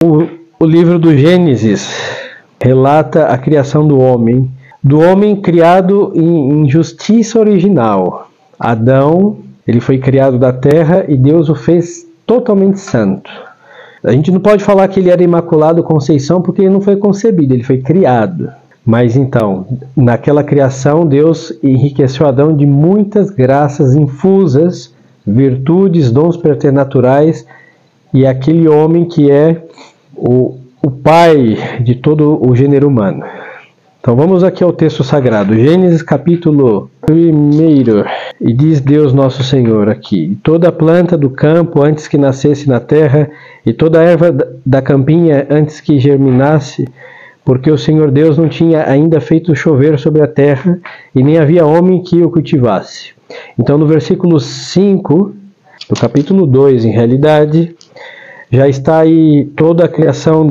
O livro do Gênesis relata a criação do homem criado em justiça original. Adão, ele foi criado da terra e Deus o fez totalmente santo. A gente não pode falar que ele era imaculado conceição porque ele não foi concebido, ele foi criado. Mas então, naquela criação, Deus enriqueceu Adão de muitas graças infusas, virtudes, dons preternaturais, e aquele homem que é o pai de todo o gênero humano. Então vamos aqui ao texto sagrado, Gênesis capítulo 1, e diz Deus nosso Senhor aqui: toda planta do campo antes que nascesse na terra, e toda erva da campinha antes que germinasse, porque o Senhor Deus não tinha ainda feito chover sobre a terra, e nem havia homem que o cultivasse. Então no versículo 5, do capítulo 2, em realidade, já está aí toda a criação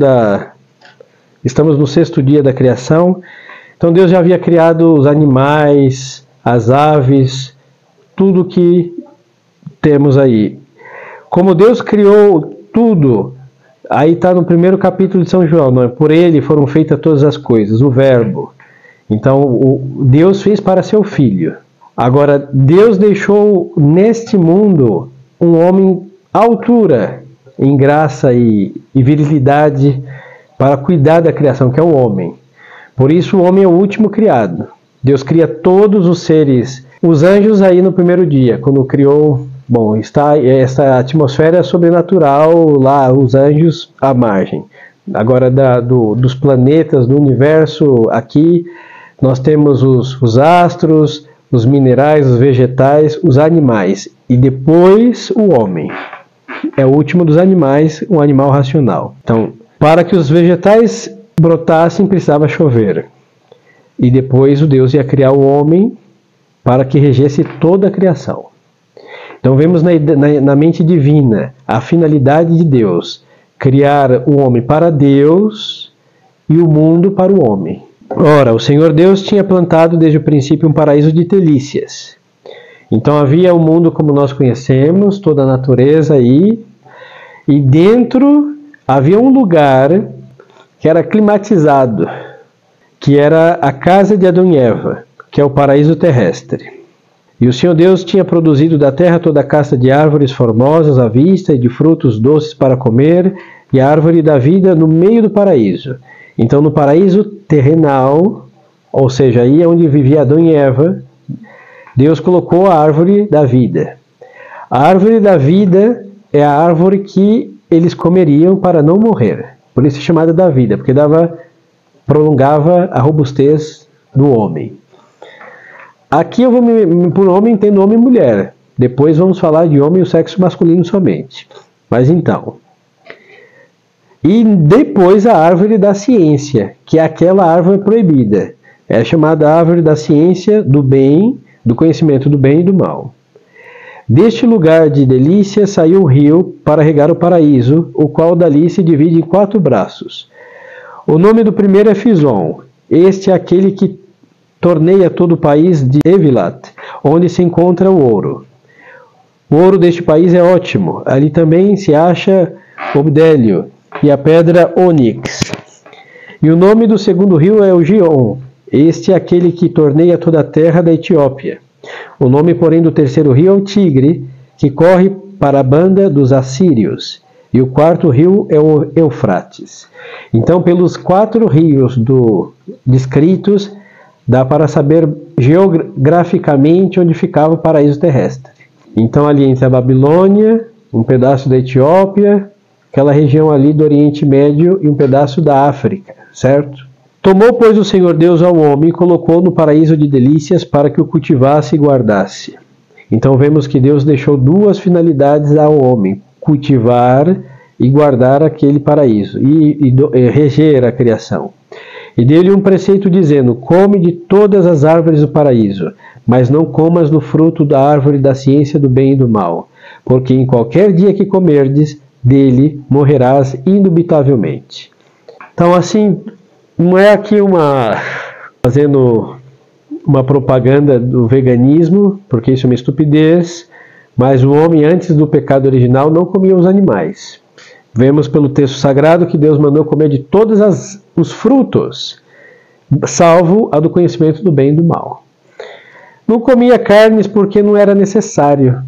Estamos no 6º dia da criação. Então Deus já havia criado os animais, as aves, tudo que temos aí. Como Deus criou tudo, aí está no 1º capítulo de São João, não é? Por ele foram feitas todas as coisas, o verbo. Então Deus fez para seu filho. Agora, Deus deixou neste mundo um homem à altura, em graça e virilidade, para cuidar da criação, que é o homem. Por isso o homem é o último criado. Deus cria todos os seres, os anjos aí no 1º dia, quando criou, está essa atmosfera sobrenatural lá, os anjos à margem. Agora dos planetas, do universo, aqui nós temos os astros, os minerais, os vegetais, os animais, e depois o homem. É o último dos animais, um animal racional. Então, para que os vegetais brotassem, precisava chover. E depois o Deus ia criar o homem para que regesse toda a criação. Então vemos na mente divina a finalidade de Deus, criar o homem para Deus e o mundo para o homem. Ora, o Senhor Deus tinha plantado desde o princípio um paraíso de delícias. Então havia o mundo como nós conhecemos, toda a natureza aí, e dentro havia um lugar que era climatizado, que era a casa de Adão e Eva, que é o paraíso terrestre. E o Senhor Deus tinha produzido da terra toda a casta de árvores formosas à vista e de frutos doces para comer, e a árvore da vida no meio do paraíso. Então no paraíso terrenal, ou seja, aí é onde vivia Adão e Eva, Deus colocou a árvore da vida. A árvore da vida é a árvore que eles comeriam para não morrer. Por isso é chamada da vida, porque prolongava a robustez do homem. Aqui eu por homem entendo homem e mulher. Depois vamos falar de homem e o sexo masculino somente. Mas então. E depois a árvore da ciência, que é aquela árvore proibida. É chamada árvore da ciência do bem, do conhecimento do bem e do mal. Deste lugar de delícia saiu um rio para regar o paraíso, o qual dali se divide em 4 braços. O nome do primeiro é Fison. Este é aquele que torneia todo o país de Evilat, onde se encontra o ouro. O ouro deste país é ótimo. Ali também se acha o bdélio e a pedra ônix. E o nome do segundo rio é o Gion. Este é aquele que torneia toda a terra da Etiópia. O nome, porém, do terceiro rio é o Tigre, que corre para a banda dos assírios. E o 4º rio é o Eufrates. Então, pelos 4 rios descritos, dá para saber geograficamente onde ficava o paraíso terrestre. Então, ali entre a Babilônia, um pedaço da Etiópia, aquela região ali do Oriente Médio e um pedaço da África, certo? Tomou, pois, o Senhor Deus ao homem e colocou no paraíso de delícias para que o cultivasse e guardasse. Então vemos que Deus deixou 2 finalidades ao homem: cultivar e guardar aquele paraíso, e reger a criação. E deu-lhe um preceito dizendo: come de todas as árvores do paraíso, mas não comas do fruto da árvore da ciência do bem e do mal, porque em qualquer dia que comerdes, dele morrerás indubitavelmente. Então assim, não é aqui fazendo uma propaganda do veganismo, porque isso é uma estupidez, mas o homem antes do pecado original não comia os animais. Vemos pelo texto sagrado que Deus mandou comer de todos os frutos, salvo a do conhecimento do bem e do mal. Não comia carnes porque não era necessário.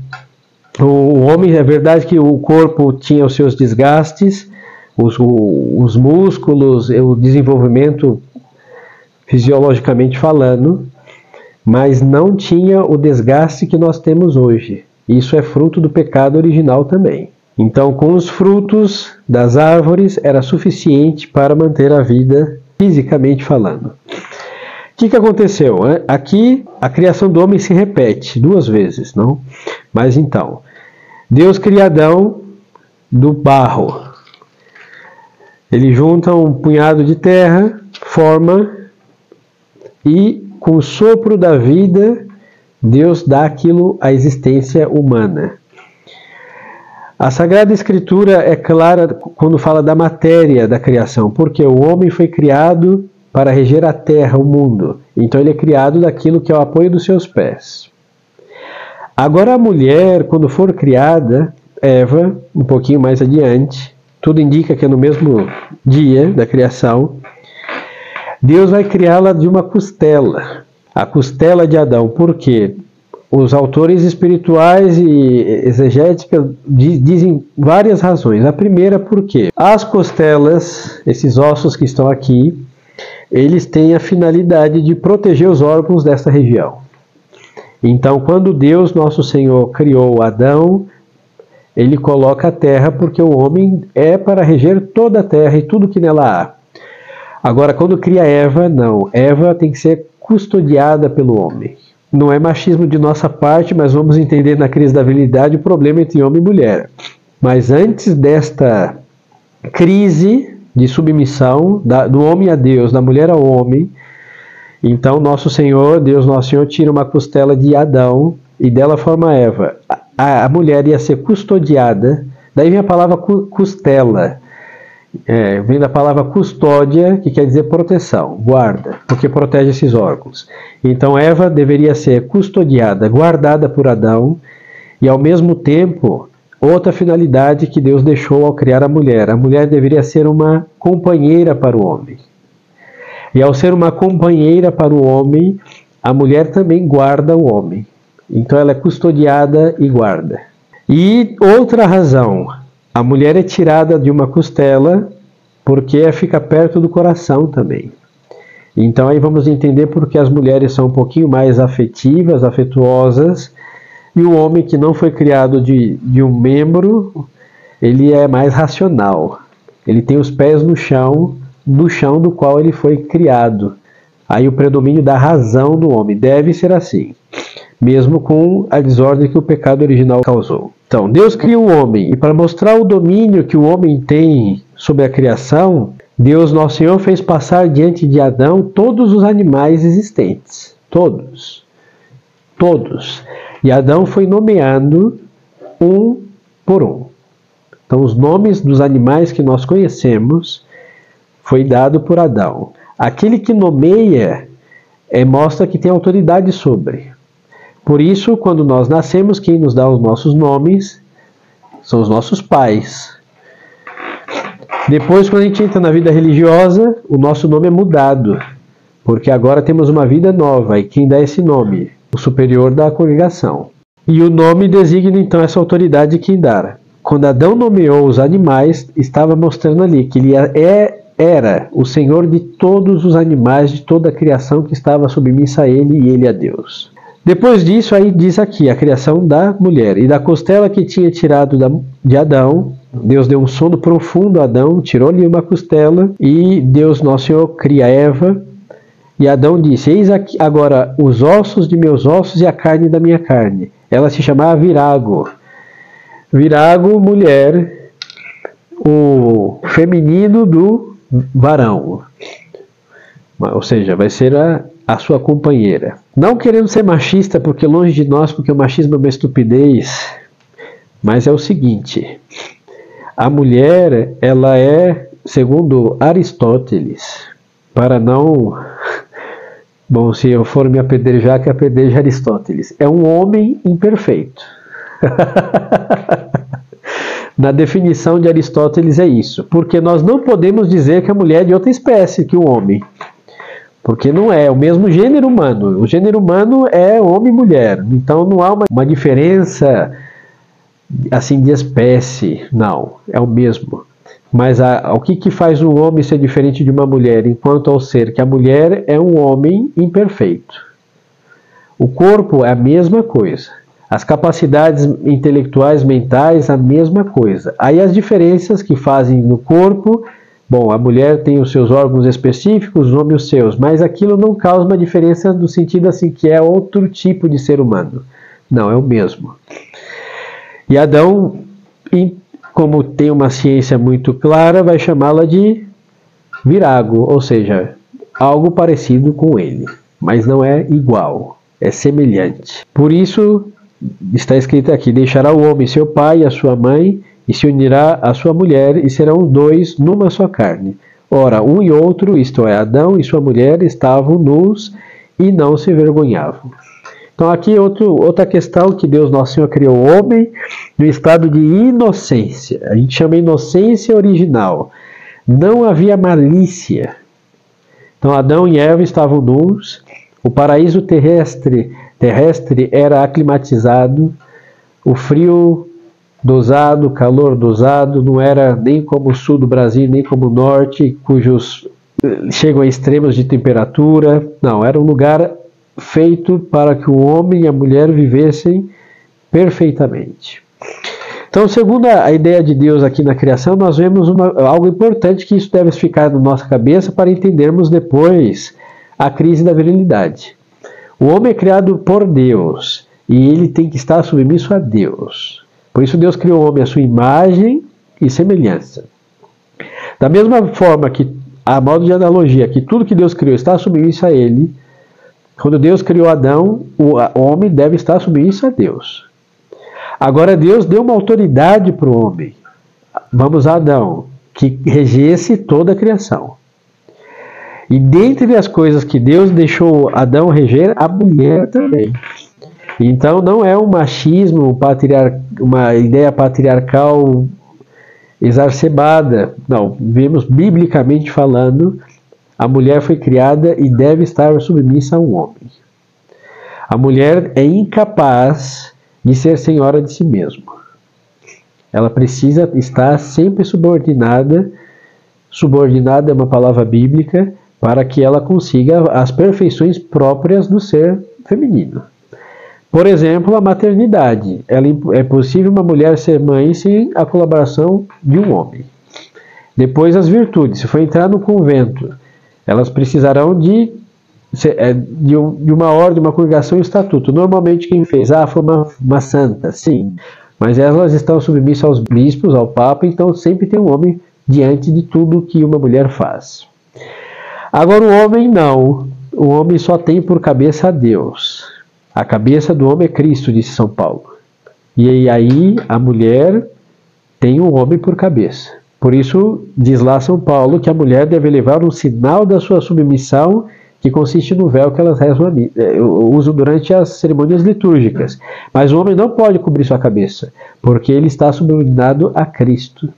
O homem, é verdade que o corpo tinha os seus desgastes, os músculos, o desenvolvimento fisiologicamente falando, mas não tinha o desgaste que nós temos hoje. Isso é fruto do pecado original também. Então, com os frutos das árvores era suficiente para manter a vida fisicamente falando. O que aconteceu? Aqui a criação do homem se repete 2 vezes, não? Mas então, Deus cria Adão do barro. Ele junta um punhado de terra, forma, e com o sopro da vida, Deus dá aquilo à existência humana. A Sagrada Escritura é clara quando fala da matéria da criação, porque o homem foi criado para reger a terra, o mundo. Então ele é criado daquilo que é o apoio dos seus pés. Agora a mulher, quando for criada, Eva, um pouquinho mais adiante, tudo indica que é no mesmo dia da criação, Deus vai criá-la de uma costela, a costela de Adão. Por quê? Os autores espirituais e exegéticos dizem várias razões. A primeira, porque as costelas, esses ossos que estão aqui, eles têm a finalidade de proteger os órgãos dessa região. Então, quando Deus, nosso Senhor, criou Adão, ele coloca a terra porque o homem é para reger toda a terra e tudo que nela há. Agora, quando cria Eva, não. Eva tem que ser custodiada pelo homem. Não é machismo de nossa parte, mas vamos entender na crise da virilidade o problema entre homem e mulher. Mas antes desta crise de submissão do homem a Deus, da mulher ao homem, então nosso Senhor, Deus nosso Senhor, tira uma costela de Adão e dela forma Eva. A mulher ia ser custodiada, daí vem a palavra costela, vem da palavra custódia, que quer dizer proteção, guarda, porque protege esses órgãos. Então Eva deveria ser custodiada, guardada por Adão, e ao mesmo tempo, outra finalidade que Deus deixou ao criar a mulher deveria ser uma companheira para o homem. E ao ser uma companheira para o homem, a mulher também guarda o homem. Então ela é custodiada e guarda. E outra razão, a mulher é tirada de uma costela porque fica perto do coração também. Então aí vamos entender porque as mulheres são um pouquinho mais afetivas, afetuosas, e o homem que não foi criado de um membro, ele é mais racional. Ele tem os pés no chão do qual ele foi criado. Aí o predomínio da razão do homem deve ser assim, mesmo com a desordem que o pecado original causou. Então, Deus cria o homem, e para mostrar o domínio que o homem tem sobre a criação, Deus, nosso Senhor, fez passar diante de Adão todos os animais existentes. Todos. Todos. E Adão foi nomeando um por um. Então, os nomes dos animais que nós conhecemos foi dado por Adão. Aquele que nomeia mostra que tem autoridade sobre. Por isso, quando nós nascemos, quem nos dá os nossos nomes são os nossos pais. Depois, quando a gente entra na vida religiosa, o nosso nome é mudado, porque agora temos uma vida nova, e quem dá esse nome? O superior da congregação. E o nome designa então essa autoridade de quem dá. Quando Adão nomeou os animais, estava mostrando ali que ele era o Senhor de todos os animais, de toda a criação que estava submissa a ele e ele a Deus. Depois disso, aí diz aqui, a criação da mulher. E da costela que tinha tirado de Adão, Deus deu um sono profundo a Adão, tirou-lhe uma costela, e Deus, nosso Senhor, cria Eva. E Adão disse, eis aqui agora os ossos de meus ossos e a carne da minha carne. Ela se chamava Virago. Virago, mulher, o feminino do varão. Ou seja, vai ser a sua companheira. Não querendo ser machista, porque longe de nós, porque o machismo é uma estupidez, mas é o seguinte, a mulher, ela é, segundo Aristóteles, para não... Bom, se eu for me apedrejar, que apedreje Aristóteles. É um homem imperfeito. Na definição de Aristóteles é isso, porque nós não podemos dizer que a mulher é de outra espécie que o homem, porque não é o mesmo gênero humano. O gênero humano é homem e mulher, então não há uma diferença assim de espécie, não, é o mesmo. Mas o que faz o homem ser diferente de uma mulher enquanto ao ser que a mulher é um homem imperfeito? O corpo é a mesma coisa. As capacidades intelectuais, mentais, a mesma coisa. Aí as diferenças que fazem no corpo, bom, a mulher tem os seus órgãos específicos, o homem os seus, mas aquilo não causa uma diferença no sentido assim que é outro tipo de ser humano. Não, é o mesmo. E Adão, como tem uma ciência muito clara, vai chamá-la de virago, ou seja, algo parecido com ele, mas não é igual, é semelhante. Por isso, está escrito aqui, deixará o homem seu pai e a sua mãe, e se unirá à sua mulher, e serão os dois numa só carne. Ora, um e outro, isto é, Adão e sua mulher, estavam nus e não se envergonhavam. Então aqui outra questão, que Deus Nosso Senhor criou o homem no estado de inocência. A gente chama inocência original. Não havia malícia. Então Adão e Eva estavam nus, o paraíso terrestre era aclimatizado, o frio dosado, o calor dosado, não era nem como o sul do Brasil, nem como o norte, cujos chegam a extremos de temperatura. Não, era um lugar feito para que o homem e a mulher vivessem perfeitamente. Então, segundo a ideia de Deus aqui na criação, nós vemos algo importante que isso deve ficar na nossa cabeça para entendermos depois a crise da virilidade. O homem é criado por Deus e ele tem que estar submisso a Deus. Por isso Deus criou o homem à sua imagem e semelhança. Da mesma forma que, a modo de analogia, que tudo que Deus criou está submisso a ele, quando Deus criou Adão, o homem deve estar submisso a Deus. Agora Deus deu uma autoridade para o homem. Vamos a Adão, que regesse toda a criação. E dentre as coisas que Deus deixou Adão reger, a mulher também. Então não é um machismo, uma ideia patriarcal exacerbada. Não, vemos biblicamente falando, a mulher foi criada e deve estar submissa a um homem. A mulher é incapaz de ser senhora de si mesma. Ela precisa estar sempre subordinada. Subordinada é uma palavra bíblica, para que ela consiga as perfeições próprias do ser feminino. Por exemplo, a maternidade. É possível uma mulher ser mãe sem a colaboração de um homem. Depois, as virtudes. Se for entrar no convento, elas precisarão de uma ordem, uma congregação e um estatuto. Normalmente quem fez, foi uma santa, sim. Mas elas estão submissas aos bispos, ao papa, então sempre tem um homem diante de tudo que uma mulher faz. Agora o homem não. O homem só tem por cabeça a Deus. A cabeça do homem é Cristo, disse São Paulo. E aí a mulher tem o homem por cabeça. Por isso diz lá São Paulo que a mulher deve levar um sinal da sua submissão, que consiste no véu que elas usam durante as cerimônias litúrgicas. Mas o homem não pode cobrir sua cabeça, porque ele está subordinado a Cristo.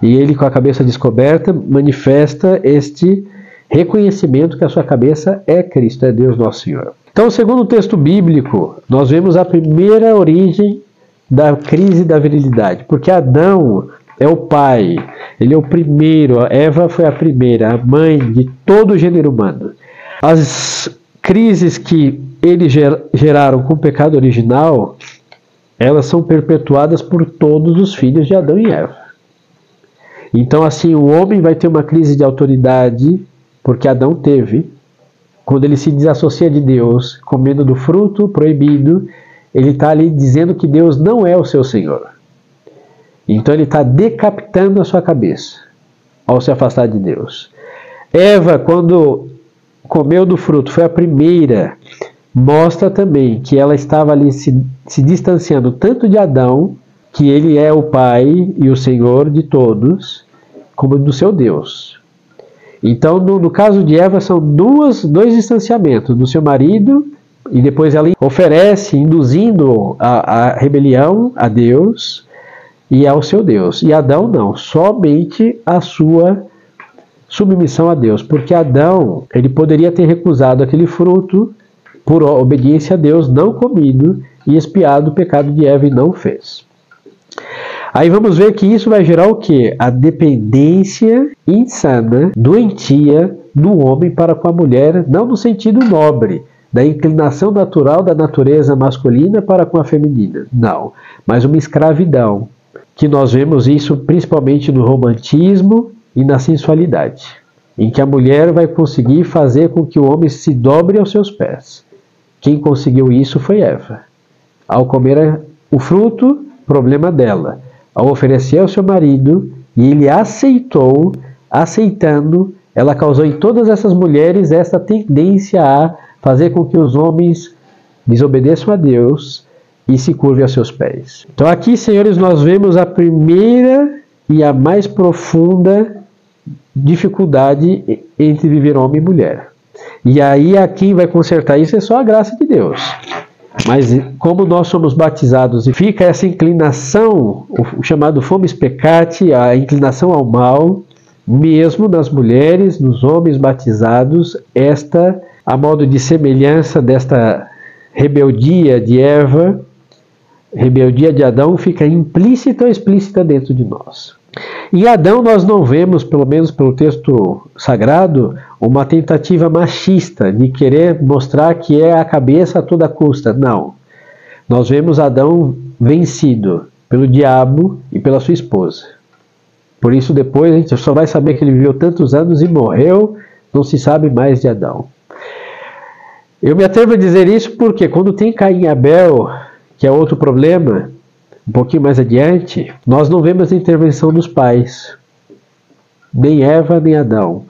E ele, com a cabeça descoberta, manifesta este reconhecimento que a sua cabeça é Cristo, é Deus Nosso Senhor. Então, segundo o texto bíblico, nós vemos a primeira origem da crise da virilidade, porque Adão é o pai, ele é o primeiro, Eva foi a primeira, a mãe de todo o gênero humano. As crises que eles geraram com o pecado original, elas são perpetuadas por todos os filhos de Adão e Eva. Então, assim, o homem vai ter uma crise de autoridade, porque Adão teve, quando ele se desassocia de Deus, comendo do fruto proibido, ele está ali dizendo que Deus não é o seu Senhor. Então ele está decapitando a sua cabeça, ao se afastar de Deus. Eva, quando comeu do fruto, foi a primeira, mostra também que ela estava ali se distanciando tanto de Adão, que ele é o Pai e o Senhor de todos, como do seu Deus. Então, no caso de Eva, são dois distanciamentos, do seu marido, e depois ela oferece, induzindo a rebelião a Deus, e ao seu Deus. E Adão não, somente a sua submissão a Deus, porque Adão, ele poderia ter recusado aquele fruto por obediência a Deus, não comido e expiado o pecado de Eva e não fez. Aí vamos ver que isso vai gerar o quê? A dependência insana, doentia do homem para com a mulher, não no sentido nobre, da inclinação natural da natureza masculina para com a feminina, não, mas uma escravidão, que nós vemos isso principalmente no romantismo e na sensualidade, em que a mulher vai conseguir fazer com que o homem se dobre aos seus pés. Quem conseguiu isso foi Eva. Ao comer o fruto, problema dela. Ao oferecer ao seu marido, e ele aceitou, aceitando, ela causou em todas essas mulheres essa tendência a fazer com que os homens desobedeçam a Deus e se curvem aos seus pés. Então aqui, senhores, nós vemos a primeira e a mais profunda dificuldade entre viver homem e mulher. E aí, a quem vai consertar isso é só a graça de Deus. Mas como nós somos batizados e fica essa inclinação, o chamado fomes peccati, a inclinação ao mal, mesmo nas mulheres, nos homens batizados, esta, a modo de semelhança desta rebeldia de Eva, rebeldia de Adão, fica implícita ou explícita dentro de nós. Em Adão nós não vemos, pelo menos pelo texto sagrado, uma tentativa machista de querer mostrar que é a cabeça a toda custa. Não. Nós vemos Adão vencido pelo diabo e pela sua esposa. Por isso depois a gente só vai saber que ele viveu tantos anos e morreu, não se sabe mais de Adão. Eu me atrevo a dizer isso porque quando tem Caim e Abel, que é outro problema, um pouquinho mais adiante, nós não vemos a intervenção dos pais, nem Eva nem Adão.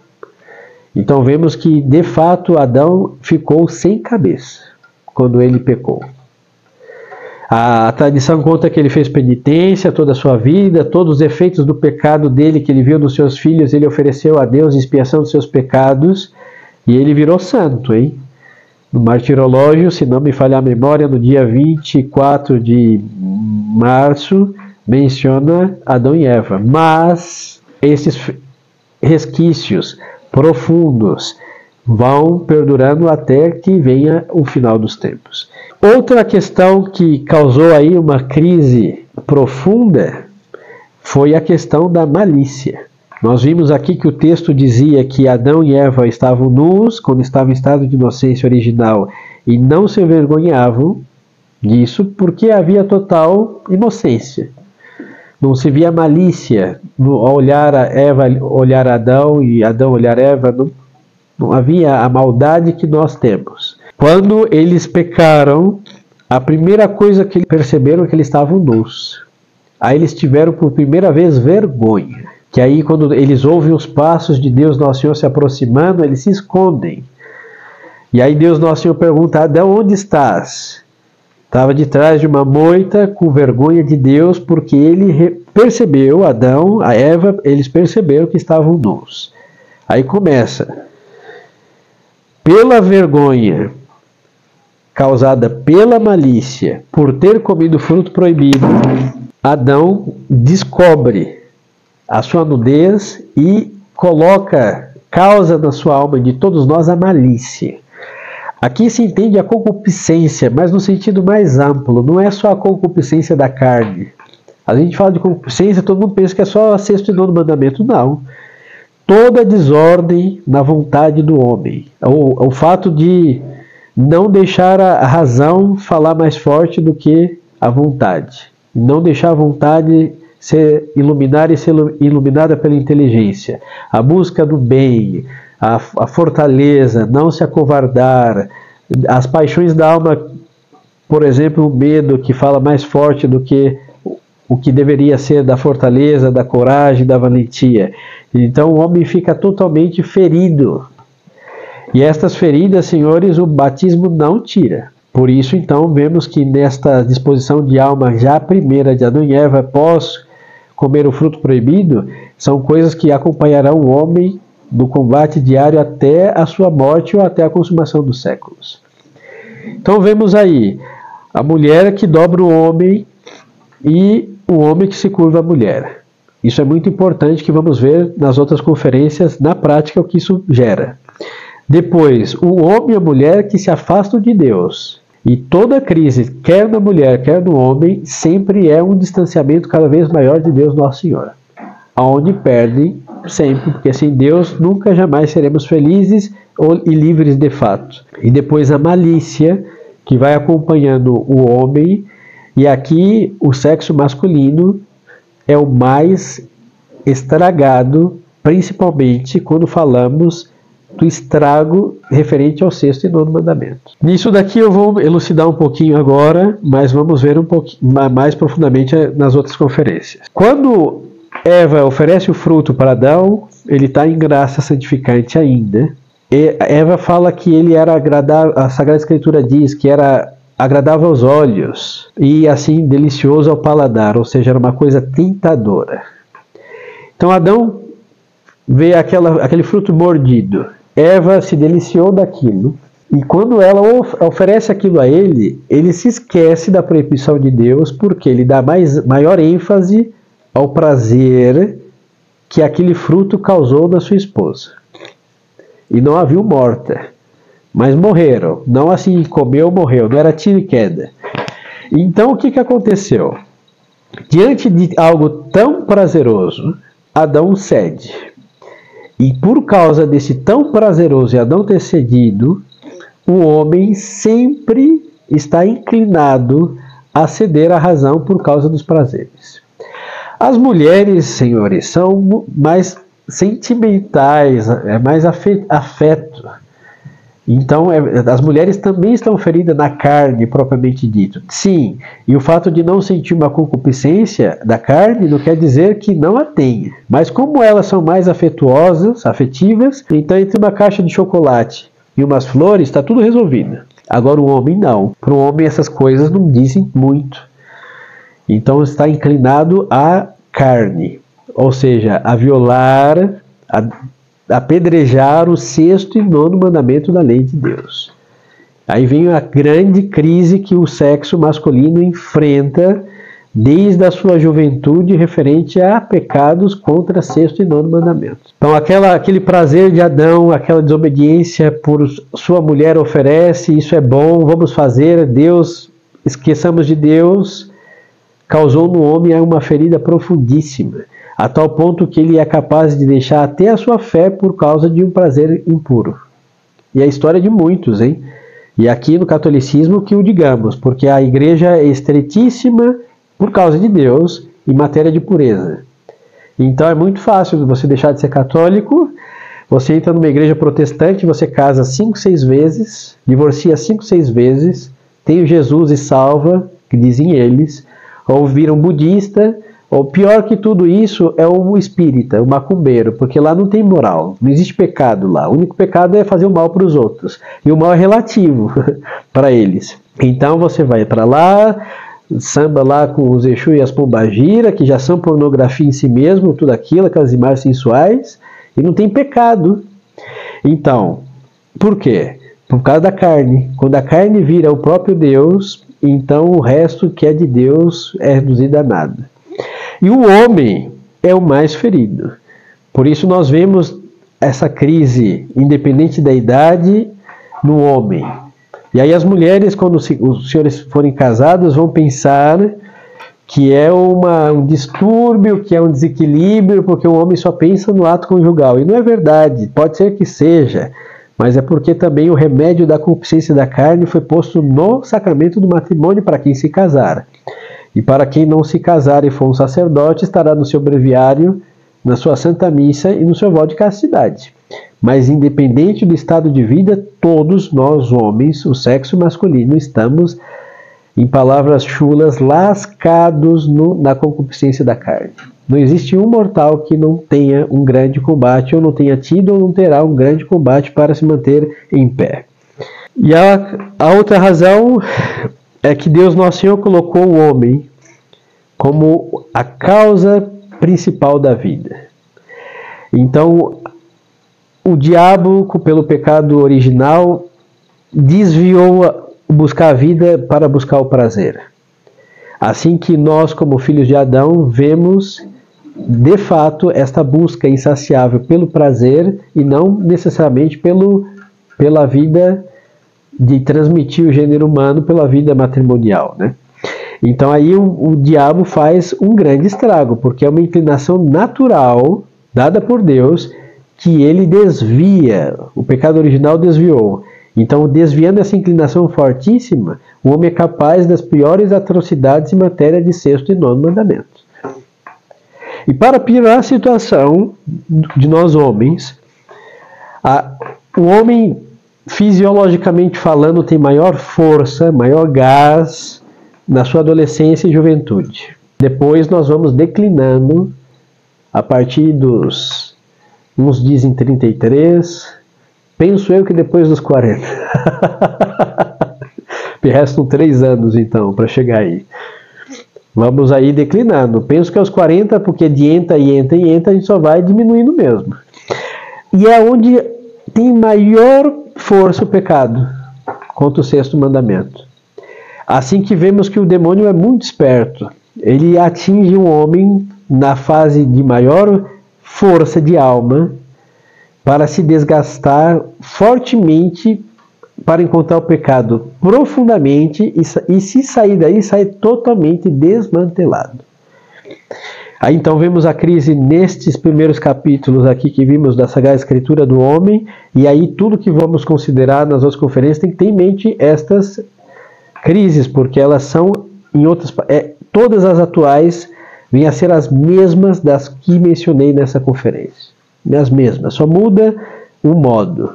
Então vemos que, de fato, Adão ficou sem cabeça quando ele pecou. A tradição conta que ele fez penitência toda a sua vida, todos os efeitos do pecado dele que ele viu nos seus filhos, ele ofereceu a Deus expiação dos seus pecados, e ele virou santo, hein? No martirológio, se não me falhar a memória, no dia 24 de março, menciona Adão e Eva. Mas esses resquícios profundos vão perdurando até que venha o final dos tempos. Outra questão que causou aí uma crise profunda foi a questão da malícia. Nós vimos aqui que o texto dizia que Adão e Eva estavam nus quando estavam em estado de inocência original e não se envergonhavam disso porque havia total inocência. Não se via malícia ao olhar a Eva, olhar Adão e Adão olhar Eva, não havia a maldade que nós temos. Quando eles pecaram, a primeira coisa que eles perceberam é que eles estavam nus. Aí eles tiveram por primeira vez vergonha. Que aí quando eles ouvem os passos de Deus Nosso Senhor se aproximando, eles se escondem. E aí Deus Nosso Senhor pergunta: Adão, onde estás? Estava de trás de uma moita com vergonha de Deus, porque ele percebeu, Adão, a Eva, eles perceberam que estavam nus. Aí começa. Pela vergonha causada pela malícia, por ter comido o fruto proibido, Adão descobre a sua nudez e causa na sua alma de todos nós a malícia. Aqui se entende a concupiscência, mas no sentido mais amplo, não é só a concupiscência da carne. A gente fala de concupiscência, todo mundo pensa que é só o sexto e nono mandamento. Não. Toda desordem na vontade do homem. O fato de não deixar a razão falar mais forte do que a vontade. Não deixar a vontade ser iluminada pela inteligência, a busca do bem, a fortaleza, não se acovardar, as paixões da alma, por exemplo, o medo que fala mais forte do que o que deveria ser da fortaleza, da coragem, da valentia. Então o homem fica totalmente ferido. E estas feridas, senhores, o batismo não tira. Por isso, então, vemos que nesta disposição de alma já primeira de Adão e Eva, após comer o fruto proibido, são coisas que acompanharão o homem no combate diário até a sua morte ou até a consumação dos séculos. Então vemos aí a mulher que dobra o homem e o homem que se curva à mulher. Isso é muito importante, que vamos ver nas outras conferências, na prática, o que isso gera. Depois, o homem e a mulher que se afastam de Deus. E toda crise, quer na mulher, quer no homem, sempre é um distanciamento cada vez maior de Deus Nosso Senhor. Aonde perdem sempre, porque sem Deus nunca jamais seremos felizes e livres de fato. E depois a malícia, que vai acompanhando o homem, e aqui o sexo masculino é o mais estragado, principalmente quando falamos do estrago referente ao 6º e 9º mandamento. Nisso daqui eu vou elucidar um pouquinho agora, mas vamos ver um pouquinho mais profundamente nas outras conferências. Quando Eva oferece o fruto para Adão, ele está em graça santificante ainda. E Eva fala que ele era agradável, a Sagrada Escritura diz que era agradável aos olhos e assim delicioso ao paladar, ou seja, era uma coisa tentadora. Então Adão vê aquele fruto mordido. Eva se deliciou daquilo, e quando ela oferece aquilo a ele, ele se esquece da proibição de Deus, porque ele dá maior ênfase ao prazer que aquele fruto causou na sua esposa. E não a viu morta, mas morreram. Não assim, comeu, morreu, não era tiro e queda. Então o que aconteceu? Diante de algo tão prazeroso, Adão cede. E por causa desse tão prazeroso e Adão ter cedido, o homem sempre está inclinado a ceder à razão por causa dos prazeres. As mulheres, senhores, são mais sentimentais, é mais afeto. Então, as mulheres também estão feridas na carne, propriamente dito. Sim, e o fato de não sentir uma concupiscência da carne não quer dizer que não a tenha. Mas como elas são mais afetuosas, afetivas, então entre uma caixa de chocolate e umas flores está tudo resolvido. Agora o homem não. Para o homem essas coisas não dizem muito. Então está inclinado à carne, ou seja, a violar, a apedrejar o 6º e 9º mandamento da lei de Deus. Aí vem a grande crise que o sexo masculino enfrenta desde a sua juventude referente a pecados contra 6º e 9º mandamentos. Então aquele prazer de Adão, aquela desobediência por sua mulher oferece, isso é bom, vamos fazer, Deus, esqueçamos de Deus, causou no homem uma ferida profundíssima, a tal ponto que ele é capaz de deixar até a sua fé por causa de um prazer impuro. E a história de muitos, hein? E aqui no catolicismo que o digamos, porque a igreja é estreitíssima por causa de Deus em matéria de pureza. Então é muito fácil você deixar de ser católico, você entra numa igreja protestante, você casa 5, 6 vezes, divorcia 5, 6 vezes, tem o Jesus e salva, que dizem eles, ou vira um budista, ou pior que tudo isso é o espírita, o macumbeiro, porque lá não tem moral, não existe pecado lá. O único pecado é fazer o mal para os outros. E o mal é relativo para eles. Então você vai para lá, samba lá com os Exu e as Pombagira, que já são pornografia em si mesmo, tudo aquilo, aquelas imagens sensuais, e não tem pecado. Então, por quê? Por causa da carne. Quando a carne vira o próprio Deus, então o resto que é de Deus é reduzido a nada. E o homem é o mais ferido. Por isso nós vemos essa crise, independente da idade, no homem. E aí as mulheres, quando os senhores forem casados, vão pensar que é um distúrbio, que é um desequilíbrio, porque o homem só pensa no ato conjugal. E não é verdade, pode ser que seja, mas é porque também o remédio da concupiscência da carne foi posto no sacramento do matrimônio para quem se casar. E para quem não se casar e for um sacerdote, estará no seu breviário, na sua santa missa e no seu voto de castidade. Mas independente do estado de vida, todos nós homens, o sexo masculino, estamos, em palavras chulas, lascados na concupiscência da carne. Não existe um mortal que não tenha um grande combate, ou não tenha tido ou não terá um grande combate para se manter em pé. E a outra razão é que Deus Nosso Senhor colocou o homem como a causa principal da vida. Então, o diabo, pelo pecado original, desviou buscar a vida para buscar o prazer. Assim que nós, como filhos de Adão, vemos de fato esta busca insaciável pelo prazer e não necessariamente pela vida de transmitir o gênero humano pela vida matrimonial, né? Então aí o diabo faz um grande estrago, porque é uma inclinação natural dada por Deus que ele desvia, o pecado original desviou. Então, desviando essa inclinação fortíssima, o homem é capaz das piores atrocidades em matéria de sexto e nono mandamentos. E para piorar a situação de nós homens, o homem, fisiologicamente falando, tem maior força, maior gás na sua adolescência e juventude. Depois nós vamos declinando a partir dos, uns dizem 33, penso eu que depois dos 40. Restam 3 anos então para chegar aí. Vamos aí declinando. Penso que aos 40, porque de entra, a gente só vai diminuindo mesmo. E é onde tem maior força o pecado, contra o sexto mandamento. Assim que vemos que o demônio é muito esperto, ele atinge um homem na fase de maior força de alma para se desgastar fortemente para encontrar o pecado profundamente e se sair daí, sai totalmente desmantelado. Aí então vemos a crise nestes primeiros capítulos aqui que vimos da Sagrada Escritura do homem, e aí tudo que vamos considerar nas outras conferências tem que ter em mente estas crises, porque elas são, em outras, todas as atuais vêm a ser as mesmas das que mencionei nessa conferência. As mesmas, só muda o modo,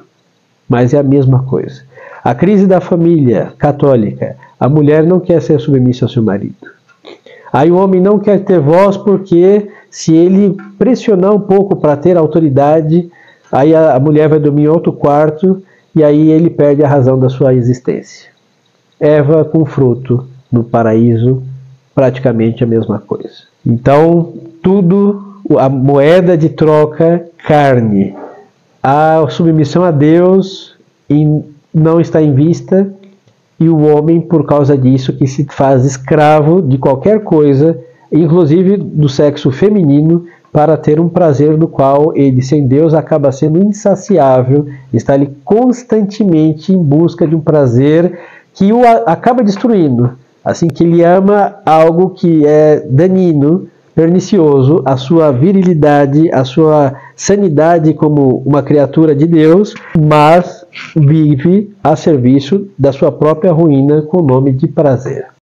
mas é a mesma coisa. A crise da família católica, a mulher não quer ser submissa ao seu marido. Aí o homem não quer ter voz porque se ele pressionar um pouco para ter autoridade, aí a mulher vai dormir em outro quarto e aí ele perde a razão da sua existência. Eva com fruto no paraíso, praticamente a mesma coisa. Então, tudo, a moeda de troca, carne. A submissão a Deus não está em vista, e o homem, por causa disso, que se faz escravo de qualquer coisa, inclusive do sexo feminino, para ter um prazer do qual ele, sem Deus, acaba sendo insaciável, está ali constantemente em busca de um prazer que o acaba destruindo. Assim que ele ama algo que é danino, pernicioso, a sua virilidade, a sua sanidade como uma criatura de Deus, mas vive a serviço da sua própria ruína com o nome de prazer.